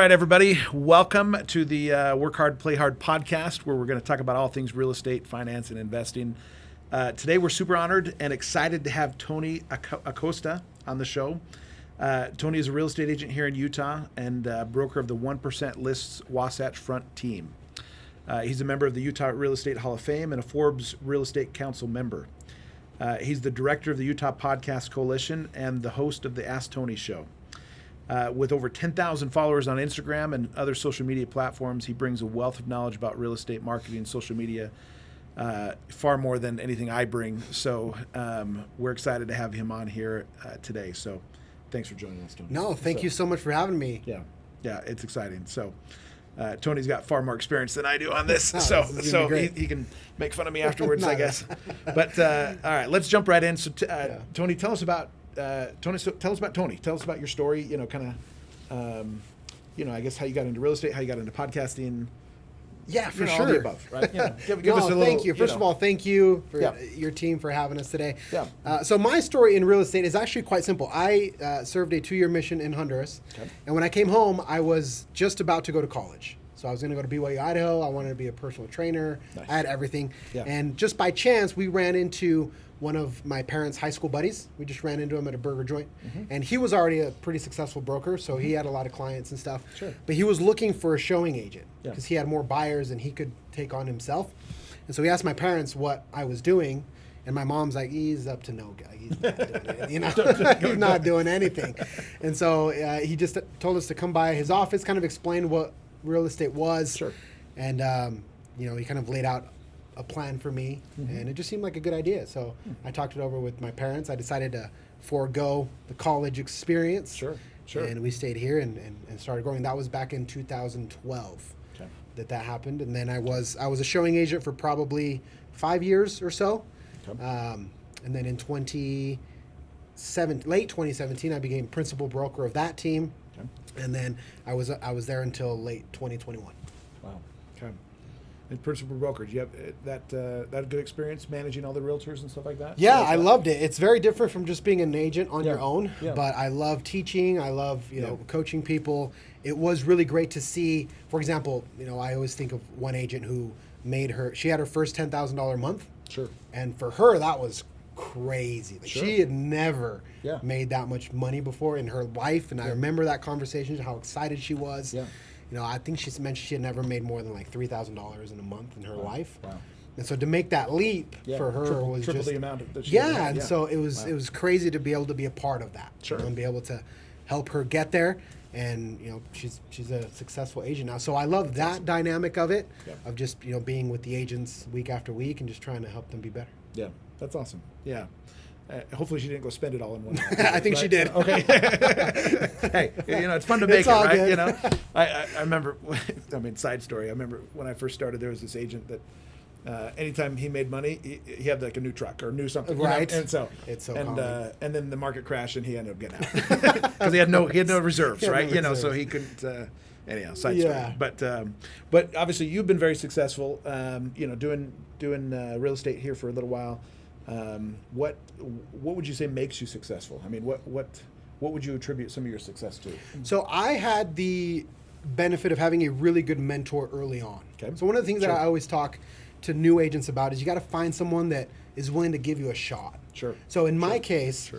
right, everybody. Welcome to the Work Hard, Play Hard podcast, where we're going to talk about all things real estate, finance, and investing. Today, we're super honored and excited to have Tony Acosta on the show. Tony is a real estate agent here in Utah and broker of the 1% Lists Wasatch Front team. He's a member of the Utah Real Estate Hall of Fame and a Forbes Real Estate Council member. He's the director of the Utah Podcast Coalition and the host of the Ask Tony Show. With over 10,000 followers on Instagram and other social media platforms, he brings a wealth of knowledge about real estate marketing and social media, far more than anything I bring. So we're excited to have him on here today. So thanks for joining us, Tony. No, thank you so much for having me. Yeah, it's exciting. So Tony's got far more experience than I do on this, Oh, so this is gonna be great. he can make fun of me afterwards, I guess. But all right, let's jump right in. So Tony, tell us about Tony. Tell us about your story. You know, kind of, I guess how you got into real estate, how you got into podcasting. Yeah, for sure. sure. All the above, right? Give us a little. Thank you. First of all, thank you for your team for having us today. Yeah. So my story in real estate is actually quite simple. I served a 2-year mission in Honduras, and when I came home, I was just about to go to college. So I was going to go to BYU, Idaho. I wanted to be a personal trainer. Nice. I had everything. Yeah. And just by chance, we ran into one of my parents' high school buddies. We just ran into him at a burger joint. Mm-hmm. And he was already a pretty successful broker, so he had a lot of clients and stuff. Sure. But he was looking for a showing agent because he had more buyers than he could take on himself. And so he asked my parents what I was doing. And my mom's like, he's up to no guy. He's not doing anything. He's not doing anything. And so he just told us to come by his office, kind of explain what real estate was. Sure. And, he kind of laid out a plan for me, and it just seemed like a good idea. So I talked it over with my parents. I decided to forego the college experience. Sure. And we stayed here and started growing. That was back in 2012 that happened. And then I was a showing agent for probably 5 years or so. Okay. And then in late 2017, I became principal broker of that team. Okay. And then I was there until late 2021. Wow. Okay. And principal broker, did you have that good experience managing all the realtors and stuff like that? Yeah, I loved it. It's very different from just being an agent on your own, but I love teaching. I love coaching people. It was really great to see. For example, I always think of one agent who she had her first $10,000 month. Sure. And for her, that was crazy. Like, she had never made that much money before in her life, and I remember that conversation, how excited she was. Yeah. I think she mentioned she had never made more than like $3,000 in a month in her life. Wow. And so to make that leap for her was triple just the amount that she had. And so it was crazy to be able to be a part of that. Sure. And be able to help her get there. And she's a successful agent now. So I love that dynamic of it, of just being with the agents week after week and just trying to help them be better. Yeah, that's awesome. Yeah. Hopefully she didn't go spend it all in one night. I think she did. Okay. Hey, it's fun to make it, right? Good. I remember, side story. I remember when I first started, there was this agent that anytime he made money, he had like a new truck or new something. Right. And so it's so and then the market crashed and he ended up getting out because he had no reserves, right? So he couldn't. Anyhow, side story. But obviously you've been very successful. Doing real estate here for a little while. What would you say makes you successful? I mean, what would you attribute some of your success to? So I had the benefit of having a really good mentor early on. Okay. So one of the things that I always talk to new agents about is you got to find someone that is willing to give you a shot. Sure. So in my case,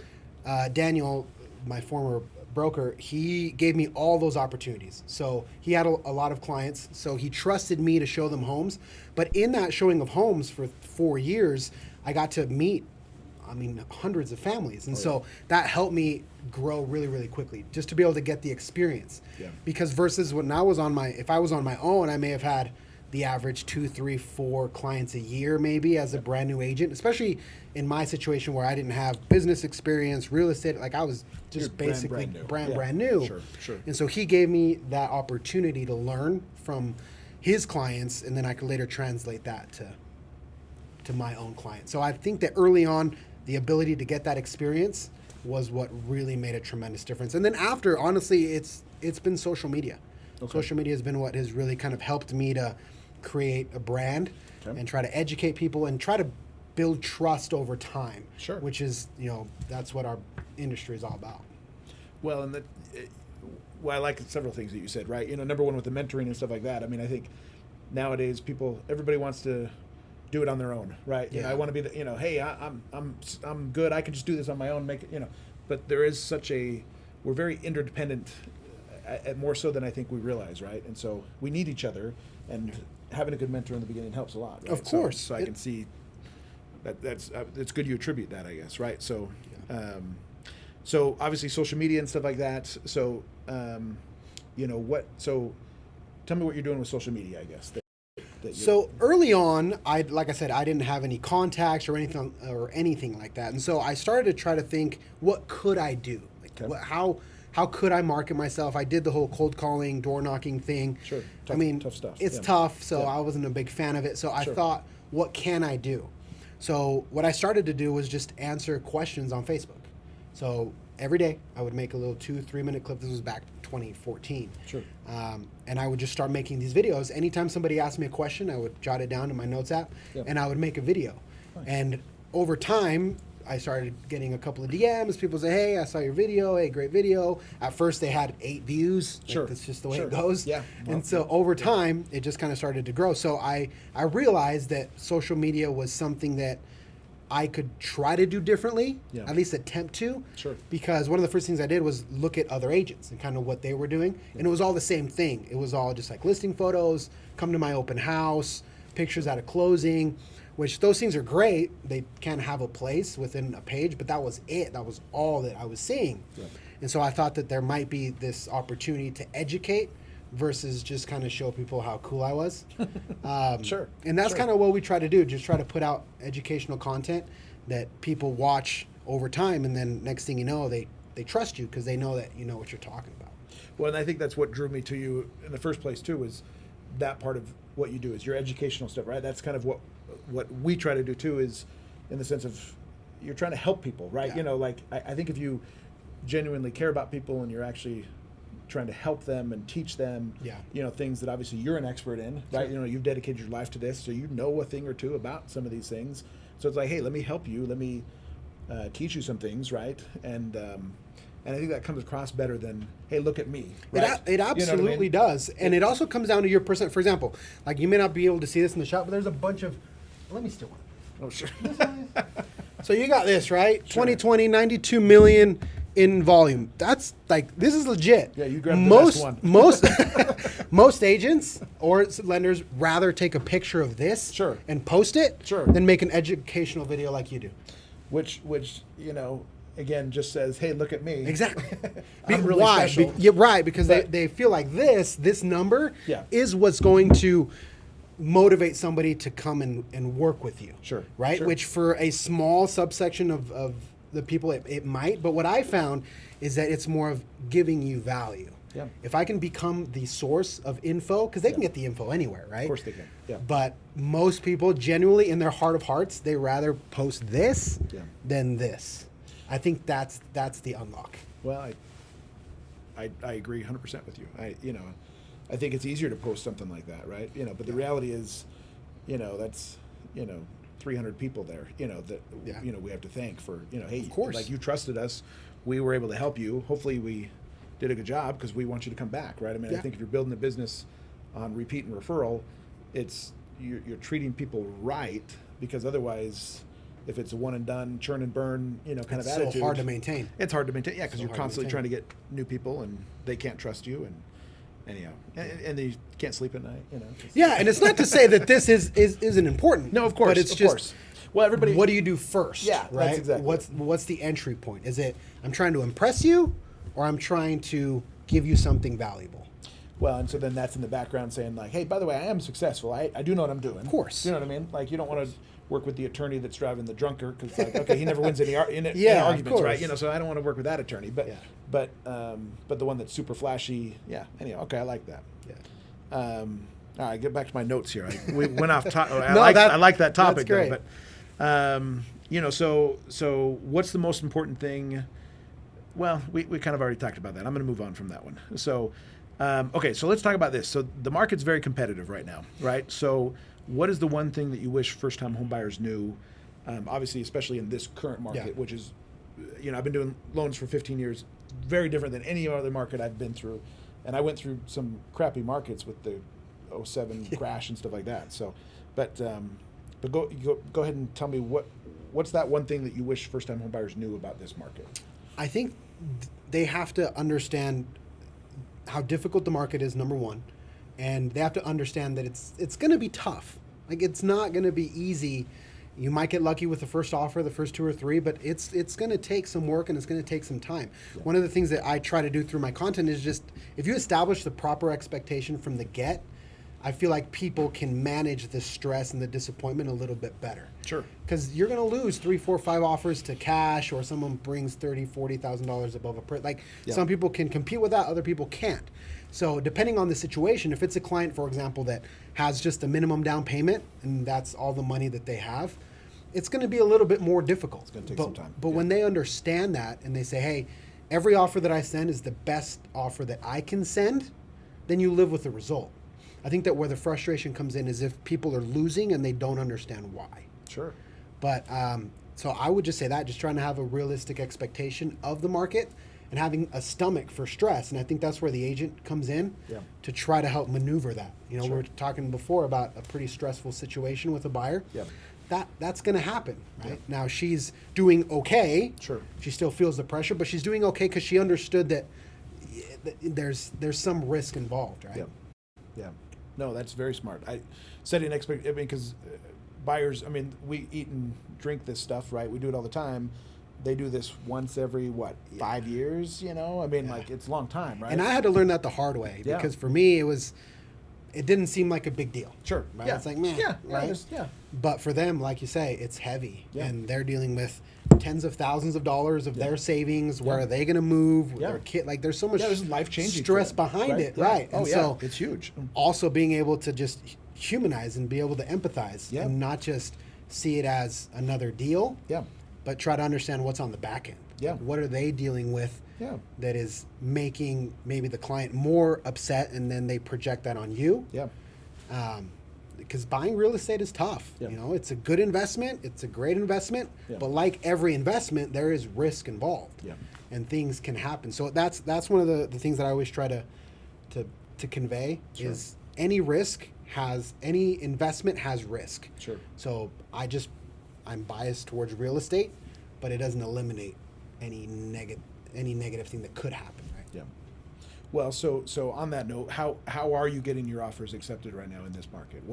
Daniel, my former broker, he gave me all those opportunities. So he had a lot of clients, so he trusted me to show them homes. But in that showing of homes for 4 years, I got to meet, hundreds of families. And so that helped me grow really, really quickly, just to be able to get the experience. Yeah. Because versus if I was on my own, I may have had the average 2, 3, 4 clients a year maybe as a brand new agent, especially in my situation where I didn't have business experience, real estate, like I was just basically brand new. Sure. And so he gave me that opportunity to learn from his clients, and then I could later translate that to my own clients. So I think that early on, the ability to get that experience was what really made a tremendous difference. And then after, honestly, it's been social media. Okay. Social media has been what has really kind of helped me to create a brand and try to educate people and try to build trust over time. Sure. Which is, that's what our industry is all about. Well, and well, I like several things that you said, right? Number one with the mentoring and stuff like that. I mean, I think nowadays everybody wants to do it on their own, right? Yeah. I want to be hey, I'm good. I can just do this on my own. Make it, But there is we're very interdependent, more so than I think we realize, right? And so we need each other, and having a good mentor in the beginning helps a lot. Right? Of course. So I can see that's it's good you attribute that, I guess, right? So, so obviously social media and stuff like that. So, So, tell me what you're doing with social media, I guess. So early on, like I said, I didn't have any contacts or anything like that, and so I started to try to think, what could I do? How could I market myself? I did the whole cold calling, door knocking thing. Sure. Tough stuff. It's tough, so I wasn't a big fan of it. So I thought, what can I do? So what I started to do was just answer questions on Facebook. So every day I would make a little 2-3 minute clip. This was back 2014. Sure. And I would just start making these videos. Anytime somebody asked me a question, I would jot it down in my notes app, and I would make a video. Nice. And over time, I started getting a couple of DMs. People say, "Hey, I saw your video. Hey, great video." At first, they had 8 views. Sure. That's just the way it goes. Yeah. And so over time, it just kind of started to grow. So I realized that social media was something that I could try to do differently, at least attempt to. Sure. Because one of the first things I did was look at other agents and kind of what they were doing. And it was all the same thing. It was all just like listing photos, come to my open house, pictures at a closing, which those things are great. They can have a place within a page, but that was it. That was all that I was seeing. Yeah. And so I thought that there might be this opportunity to educate versus just kind of show people how cool I was. Sure. And that's kind of what we try to do, just try to put out educational content that people watch over time, and then next thing you know, they trust you because they know that you know what you're talking about. Well, and I think that's what drew me to you in the first place too, is that part of what you do is your educational stuff, right? That's kind of what we try to do too, is in the sense of you're trying to help people, right? Yeah. I think if you genuinely care about people and you're actually trying to help them and teach them, things that obviously you're an expert in, right? Sure. You've dedicated your life to this, so you know a thing or two about some of these things. So it's like, hey, let me help you. Let me teach you some things, right? And I think that comes across better than, hey, look at me. Right? It absolutely does. And it also comes down to your person. For example, like you may not be able to see this in the shop, but there's a bunch of, let me steal one. Oh, sure. So you got this, right? Sure. 2020, 92 million in volume. That's like, this is legit. Yeah, you grabbed the best one. Most agents or lenders rather take a picture of this and post it than make an educational video like you do. Which again, just says, hey, look at me. Exactly. I'm really special. Right, because they feel like this number is what's going to motivate somebody to come and work with you. Sure. Right? Sure. Which for a small subsection of the people, it might. But what I found is that it's more of giving you value. Yeah. If I can become the source of info, because they can get the info anywhere, right? Of course they can. Yeah. But most people, genuinely in their heart of hearts, they rather post this than this. I think that's the unlock. Well, I agree 100% with you. I think it's easier to post something like that, right? But the reality is, that's 300 people there, that we have to thank for, hey, of course. like you trusted us, we were able to help you. Hopefully we did a good job because we want you to come back, right? I mean, I think if you're building a business on repeat and referral, you're treating people right, because otherwise, if it's a one and done, churn and burn, kind of attitude, it's so hard to maintain. It's hard to maintain, because you're constantly trying to get new people and they can't trust you, and anyhow, and they can't sleep at night, Yeah, and it's not to say that this isn't important. No, of course, but it's of just course. Well, everybody. What do you do first? Yeah, right. That's exactly. What's the entry point? Is it I'm trying to impress you, or I'm trying to give you something valuable? Well, and so then that's in the background saying like, hey, by the way, I am successful. I do know what I'm doing. Of course. You know what I mean? Like, you don't want to work with the attorney that's driving the drunker because, like, okay, he never wins any arguments, right? So I don't want to work with that attorney. But the one that's super flashy, Anyhow, okay, I like that. Yeah. All right, get back to my notes here. We went off topic. I like that topic, that's great. Though. But so what's the most important thing? Well, we kind of already talked about that. I'm going to move on from that one. So, okay, so let's talk about this. So the market's very competitive right now, right? So what is the one thing that you wish first-time homebuyers knew? Obviously, especially in this current market, which is, I've been doing loans for 15 years. very different than any other market I've been through. And I went through some crappy markets with the '07 crash and stuff like that. So, but go ahead and tell me what's that one thing that you wish first-time home buyers knew about this market? I think they have to understand how difficult the market is, number one, and they have to understand that it's going to be tough. Like, it's not going to be easy. You might get lucky with the first offer, the first 2 or 3, but it's going to take some work and it's going to take some time. Yeah. One of the things that I try to do through my content is just, if you establish the proper expectation from the get, I feel like people can manage the stress and the disappointment a little bit better. Sure. Because you're going to lose 3, 4, 5 offers to cash, or someone brings $30,000, $40,000 above a price. Like, some people can compete with that, other people can't. So depending on the situation, if it's a client, for example, that has just a minimum down payment and that's all the money that they have, it's going to be a little bit more difficult. It's going to take some time. But when they understand that and they say, hey, every offer that I send is the best offer that I can send, then you live with the result. I think that where the frustration comes in is if people are losing and they don't understand why. Sure. But so I would just say that, just trying to have a realistic expectation of the market and having a stomach for stress. And I think that's where the agent comes in to try to help maneuver that. You know, we were talking before about a pretty stressful situation with a buyer. That's going to happen, right? Now she's doing okay. Sure. She still feels the pressure, but she's doing okay because she understood that there's some risk involved, right? Yeah. No, that's very smart. Setting expectations, because buyers, we eat and drink this stuff, right? We do it all the time. They do this once every, 5 years, like, it's a long time, right? And I had to learn that the hard way, because for me, it didn't seem like a big deal. Sure. Right? It's like, man, right? But for them, like you say, it's heavy. And they're dealing with tens of thousands of dollars of their savings. Where are they going to move? With their kid? Like, there's so much life-changing stress behind it, right? Oh, and so it's huge. Also being able to just humanize and be able to empathize and not just see it as another deal, but try to understand what's on the back end. Like, what are they dealing with that is making maybe the client more upset, and then they project that on you? Because buying real estate is tough. It's a good investment. It's a great investment. But like every investment, there is risk involved. And things can happen. So that's one of the things that I always try to convey is any investment has risk. Sure. So I'm biased towards real estate, but it doesn't eliminate any negative thing that could happen, right? Yeah. Well, so on that note, how are you getting your offers accepted right now in this market?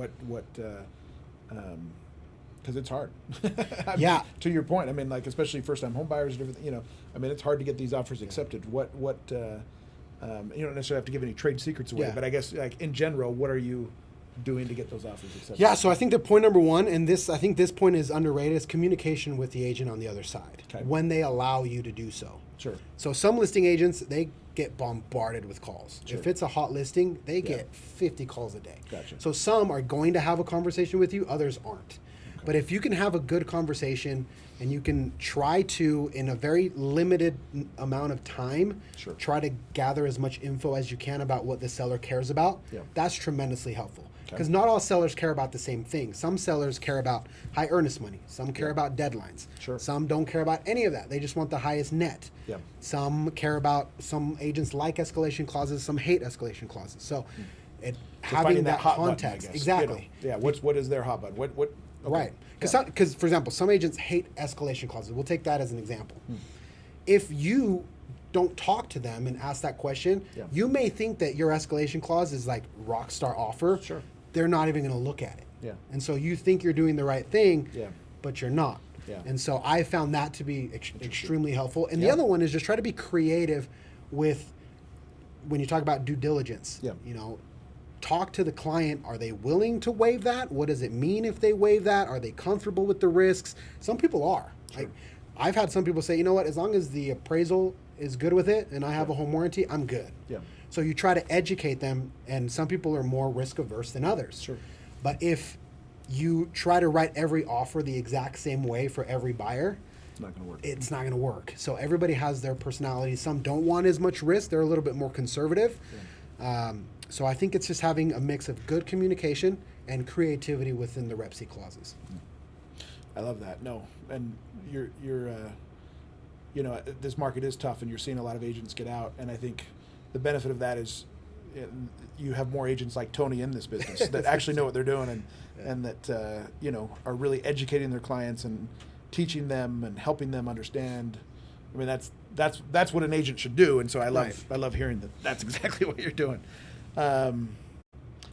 Because it's hard. To your point, especially first-time home buyers and everything. It's hard to get these offers accepted. What you don't necessarily have to give any trade secrets away, but I guess, like, in general, what are you doing to get those offers accepted? Yeah, so I think that point number one, and I think this point is underrated, is communication with the agent on the other side when they allow you to do so. Sure. So some listing agents, they get bombarded with calls. Sure. If it's a hot listing, they get 50 calls a day. Gotcha. So some are going to have a conversation with you, others aren't. Okay. But if you can have a good conversation and you can try to, in a very limited amount of time, try to gather as much info as you can about what the seller cares about, that's tremendously helpful. Because not all sellers care about the same thing. Some sellers care about high earnest money. Some care about deadlines. Sure. Some don't care about any of that. They just want the highest net. Some agents like escalation clauses. Some hate escalation clauses. So, having that context, button, exactly. What is their hot button? What? Okay. Right. Because for example, some agents hate escalation clauses. We'll take that as an example. If you don't talk to them and ask that question, you may think that your escalation clause is like rock star offer. Sure. They're not even going to look at it. And so you think you're doing the right thing, but you're not. And so I found that to be extremely helpful. And the other one is just try to be creative with, when you talk about due diligence, talk to the client. Are they willing to waive that? What does it mean if they waive that? Are they comfortable with the risks? Some people are. Sure. I've had some people say, you know what, as long as the appraisal is good with it and I have a home warranty, I'm good. So you try to educate them, and some people are more risk averse than others. Sure. But if you try to write every offer the exact same way for every buyer, it's not going to work. It's not going to work. So everybody has their personality. Some don't want as much risk. They're a little bit more conservative. So I think it's just having a mix of good communication and creativity within the Rep C clauses. I love that. No, and you're this market is tough, and you're seeing a lot of agents get out. And I think the benefit of that is you have more agents like Tony in this business that actually know what they're doing and that are really educating their clients and teaching them and helping them understand. I mean, that's what an agent should do. And so I love hearing that. That's exactly what you're doing.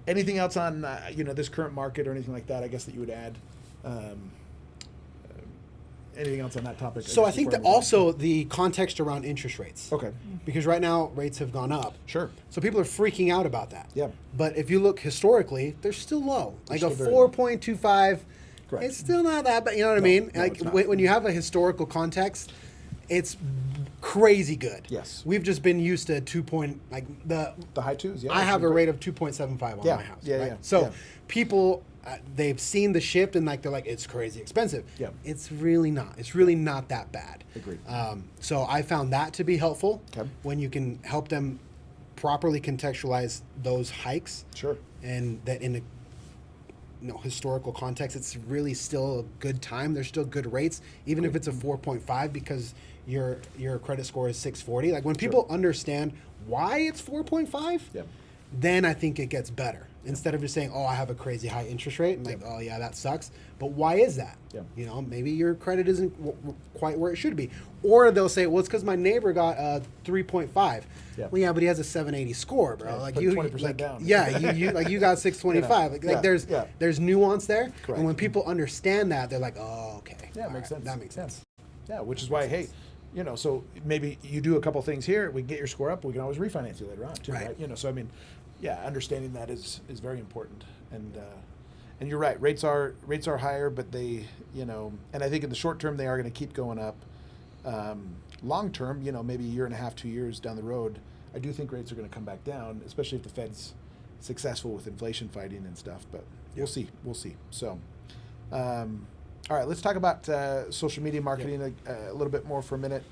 Anything else on this current market or anything like that? I guess that you would add. Anything else on that topic? So I think that also the context around interest rates. Okay. Because right now rates have gone up. Sure. So people are freaking out about that. Yeah. But if you look historically, they're still low. Like a 4.25, it's still not that bad. You know what I mean? No, like when you have a historical context, it's crazy good. Yes. We've just been used to the high twos. Yeah. I have a rate of 2.75 on my house. Yeah. Right? Yeah. So people. They've seen the shift and they're like, it's crazy expensive. Yeah. It's really not. It's really not that bad. Agreed. So I found that to be helpful when you can help them properly contextualize those hikes. Sure. And that in a historical context, it's really still a good time. There's still good rates, even if it's a 4.5 because your credit score is 640. Like when people understand why it's 4.5, then I think it gets better. Instead of just saying, oh, I have a crazy high interest rate, and oh, yeah, that sucks. But why is that? Yeah. Maybe your credit isn't quite where it should be. Or they'll say, well, it's because my neighbor got a 3.5. Yeah. Well, yeah, but he has a 780 score, bro. Yeah, like put you, 20% down. Yeah, you got 625. There's nuance there. Correct. And when people understand that, they're like, oh, okay. Yeah, it makes sense. That makes sense. Yeah, which is why, hey, so maybe you do a couple things here, we can get your score up, we can always refinance you later on too, right? So I mean, understanding that is very important, and you're right. Rates are higher, but they, and I think in the short term they are going to keep going up. Long term, maybe a year and a half, 2 years down the road, I do think rates are going to come back down, especially if the Fed's successful with inflation fighting and stuff. But we'll see. So, all right, let's talk about social media marketing a little bit more for a minute.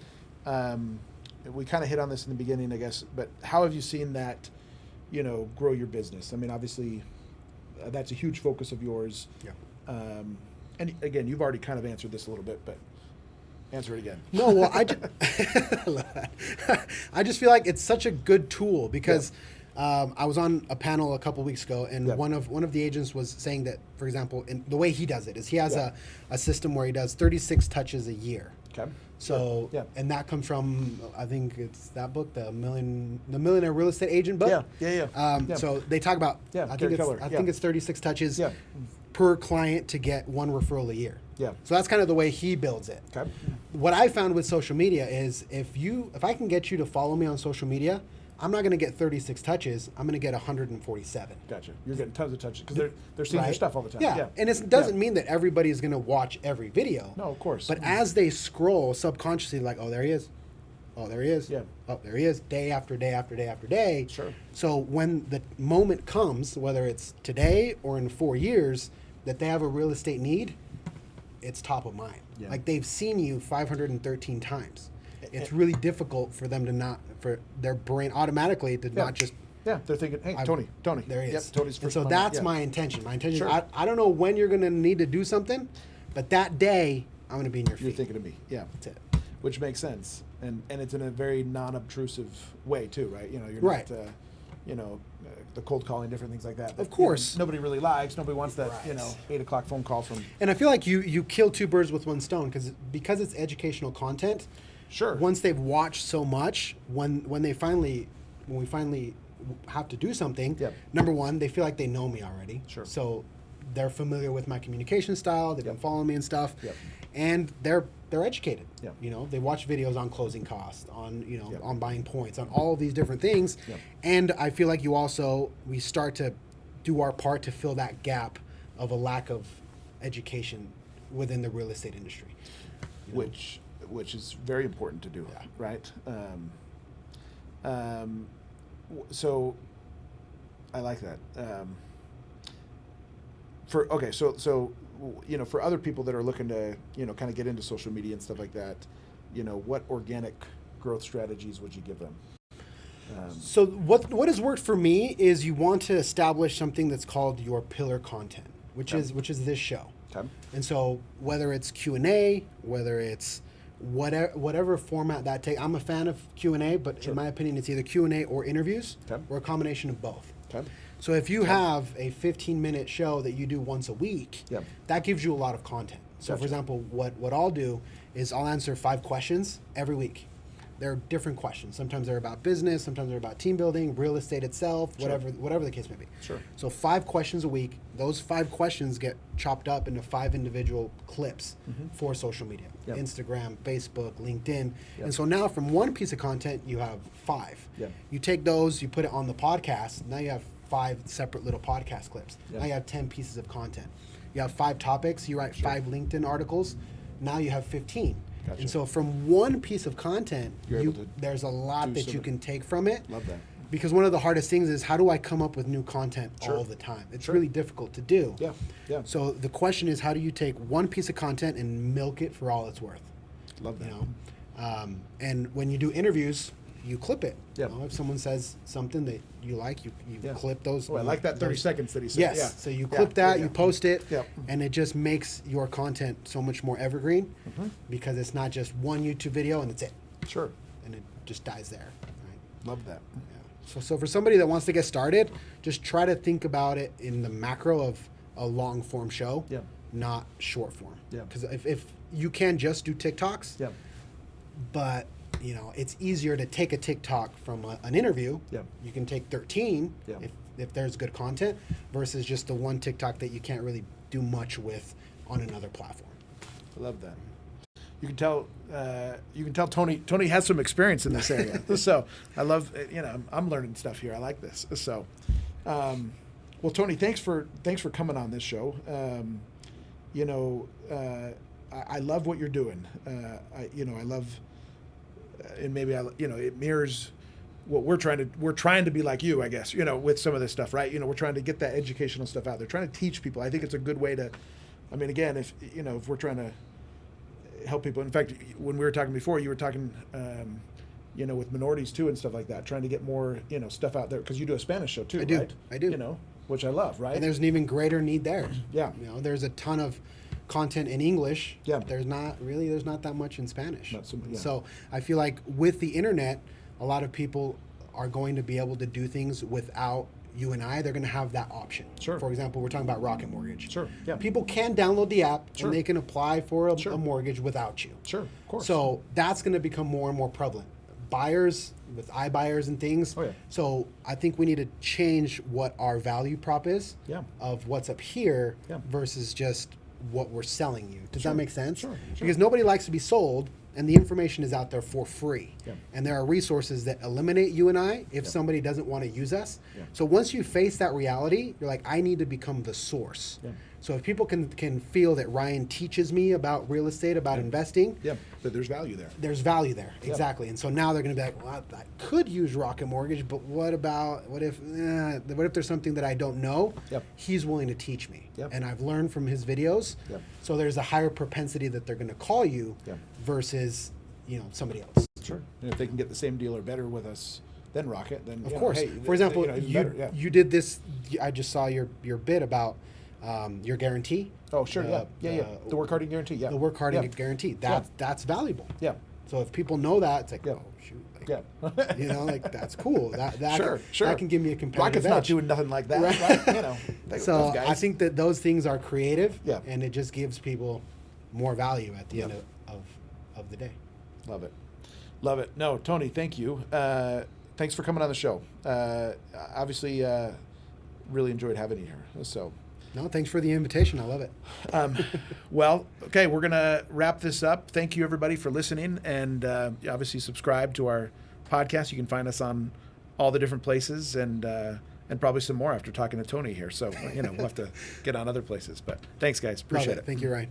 We kind of hit on this in the beginning, I guess, but how have you seen that? Grow your business. I mean, obviously, that's a huge focus of yours. Yeah. And again, you've already kind of answered this a little bit, but answer it again. No, well, I just feel like it's such a good tool because I was on a panel a couple weeks ago, and one of the agents was saying that, for example, the way he does it is he has a system where he does 36 touches a year. Okay. So, and that comes from, I think it's that book, the Millionaire Real Estate Agent book. Yeah. So they talk about, I think it's 36 touches per client to get one referral a year. Yeah. So that's kind of the way he builds it. Okay. What I found with social media is if I can get you to follow me on social media, I'm not going to get 36 touches. I'm going to get 147. Gotcha. You're getting tons of touches because they're seeing your stuff all the time. Yeah. And it doesn't mean that everybody is going to watch every video. No, of course. But as they scroll subconsciously, like, oh, there he is. Oh, there he is. Yeah. Oh, there he is. Day after day after day after day. Sure. So when the moment comes, whether it's today or in 4 years, that they have a real estate need, it's top of mind. Yeah. Like they've seen you 513 times. It's really difficult for them for their brain automatically to not just. Yeah, they're thinking, hey, Tony. There he is. Yep, Tony's first. And so that's my intention. My intention, Sure. I don't know when you're going to need to do something, but that day, I'm going to be in your feet. You're thinking of me. Yeah. That's it. Which makes sense. And it's in a very non-obtrusive way, too, right? You're right. not, the cold calling, different things like that. Of course. Nobody really likes. Nobody wants that, 8 o'clock phone call from. And I feel like you kill two birds with one stone because it's educational content. Sure. Once they've watched so much, when we finally have to do something, number one, they feel like they know me already. Sure. So they're familiar with my communication style. They've been following me and stuff. And they're educated. They watch videos on closing costs, on on buying points, on all of these different things. And I feel like we start to do our part to fill that gap of a lack of education within the real estate industry. Which is very important to do, right? So I like that. For other people that are looking to, kind of get into social media and stuff like that, what organic growth strategies would you give them? So what has worked for me is you want to establish something that's called your pillar content, which is this show. Okay. And so whether it's Q&A, whether it's whatever format that takes. I'm a fan of Q&A, but in my opinion, it's either Q&A or interviews or a combination of both. So if you have a 15-minute show that you do once a week, that gives you a lot of content. So for example, what I'll do is I'll answer 5 questions every week. They're different questions. Sometimes they're about business, sometimes they're about team building, real estate itself, whatever the case may be. So 5 questions a week. Those 5 questions get chopped up into 5 individual clips for social media. Instagram, Facebook, LinkedIn. And so now from one piece of content, you have 5. You take those, you put it on the podcast. Now you have 5 separate little podcast clips. Now you have 10 pieces of content. You have 5 topics. You write 5 LinkedIn articles. Now you have 15. And so from one piece of content, there's a lot that you can take from it. Love that. Because one of the hardest things is, how do I come up with new content all the time? It's really difficult to do. So the question is, how do you take one piece of content and milk it for all it's worth? Love that. You know? And when you do interviews, you clip it. You know, if someone says something that you like, you clip those. Oh, I like that 30 seconds that he said. Yes. So you clip that, you post it, and it just makes your content so much more evergreen because it's not just one YouTube video and it's it. And it just dies there. Right? Love that. So for somebody that wants to get started, just try to think about it in the macro of a long form show, not short form. Because if you can just do TikToks, but you know, it's easier to take a TikTok from an interview. You can take 13 if there's good content versus just the one TikTok that you can't really do much with on another platform. I love that. You can tell Tony has some experience in this area. So I love, I'm learning stuff here. I like this. So, well, Tony, thanks for coming on this show. I love what you're doing. I love, and maybe it mirrors what we're trying to be like you, I guess, with some of this stuff, right? We're trying to get that educational stuff out there, trying to teach people. I think it's a good way to, again, if we're trying to help people. In fact, when we were talking before, you were talking, with minorities too and stuff like that, trying to get more, stuff out there, because you do a Spanish show too, right? I do. Which I love, right? And there's an even greater need there. There's a ton of content in English. There's not that much in Spanish. So I feel like with the internet, a lot of people are going to be able to do things without you and I. They're going to have that option. For example, we're talking about Rocket Mortgage. People can download the app and they can apply for a mortgage without you. Of course. So that's going to become more and more prevalent. Buyers with iBuyers and things. So I think we need to change what our value prop is of what's up here versus just what we're selling you. Does that make sense? Because nobody likes to be sold, and the information is out there for free. And there are resources that eliminate you and I if somebody doesn't want to use us. So once you face that reality, you're like, I need to become the source. So if people can feel that Ryan teaches me about real estate, about investing. But there's value there. There's value there, exactly. And so now they're going to be like, well, I could use Rocket Mortgage, but what if there's something that I don't know? He's willing to teach me. And I've learned from his videos. So there's a higher propensity that they're going to call you versus, somebody else. And if they can get the same deal or better with us than Rocket, then of course. Hey, for example, you did this. I just saw your bit about your guarantee. Oh, sure. The work hard and guarantee. The work hard and guarantee. That's valuable. So if people know that, it's like, oh shoot. That's cool. That can give me a competitive Rocket's edge. not doing nothing like that, right? So I think that those things are creative, and it just gives people more value at the end of the day. Love it. No, Tony, thank you. Thanks for coming on the show. Obviously, really enjoyed having you here. So. No, thanks for the invitation. I love it. Well, okay, we're going to wrap this up. Thank you, everybody, for listening. And obviously subscribe to our podcast. You can find us on all the different places and probably some more after talking to Tony here. So, we'll have to get on other places. But thanks, guys. Appreciate it. Thank you, Ryan.